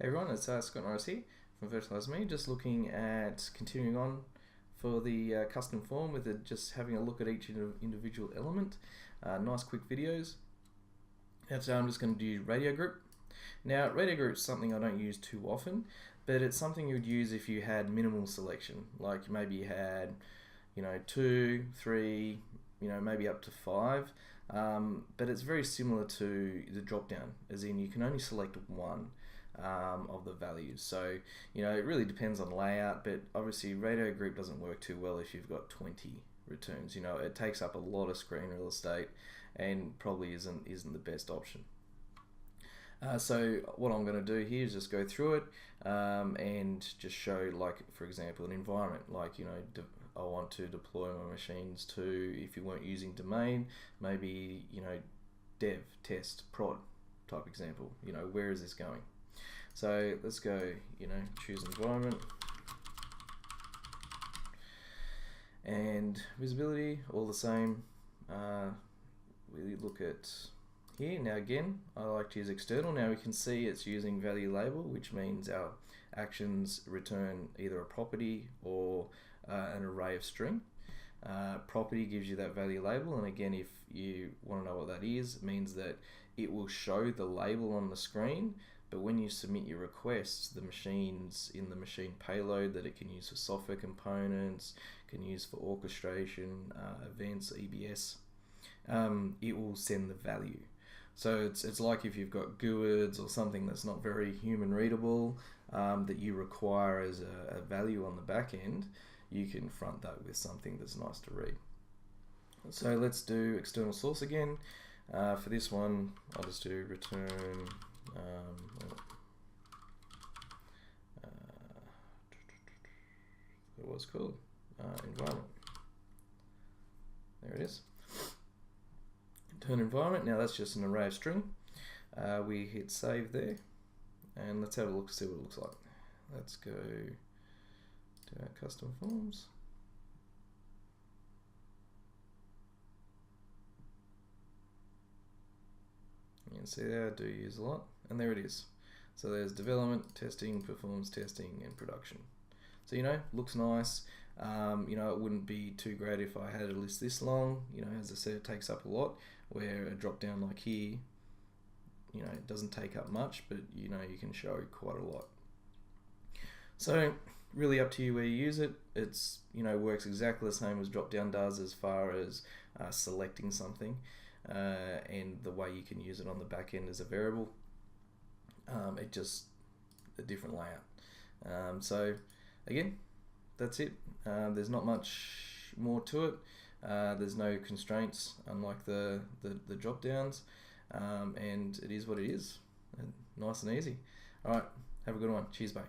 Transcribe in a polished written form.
Hey everyone, it's Scott Norris here from vRealize Me, just looking at continuing on for the custom form with it, just having a look at each individual element. Nice quick videos. And so I'm just going to do radio group. Now radio group is something I don't use too often, but it's something you would use if you had minimal selection, like maybe you had 2, 3, maybe up to 5. But it's very similar to the drop down, as in you can only select one of the values. So it really depends on layout, but obviously radio group doesn't work too well if you've got 20 returns. It takes up a lot of screen real estate and probably isn't the best option. So what I'm going to do here is just go through it and just show, like, for example, an environment, like I want to deploy my machines to, if you weren't using domain, maybe dev, test, prod type example. Where is this going? So let's go, choose environment and visibility, all the same. We look at here. Now again, I like to use external. Now we can see it's using value label, which means our actions return either a property or an array of string. Property gives you that value label, and again, if you want to know what that is, it means that it will show the label on the screen, but when you submit your requests, the machines in the machine payload that it can use for software components, can use for orchestration, events, EBS, it will send the value. So it's like if you've got GUIDs or something that's not very human readable, that you require as a value on the back end, you can front that with something that's nice to read. So let's do external source again. For this one, I'll just do return what was called environment. There it is. Return environment. Now that's just an array of string. We hit save there, and let's have a look, see what it looks like. Let's go to our custom forms. You can see there I do use a lot, and there it is. So there's development, testing, performance testing, and production. So looks nice. It wouldn't be too great if I had a list this long. As I said, it takes up a lot. Where a drop down like here, it doesn't take up much, but you can show quite a lot. So really up to you where you use it. It's works exactly the same as drop down does as far as selecting something, and the way you can use it on the back end as a variable. It just a different layout. So again, that's it. There's not much more to it. There's no constraints, unlike the drop downs, and it is what it is. Nice and easy. Alright, have a good one. Cheers, mate.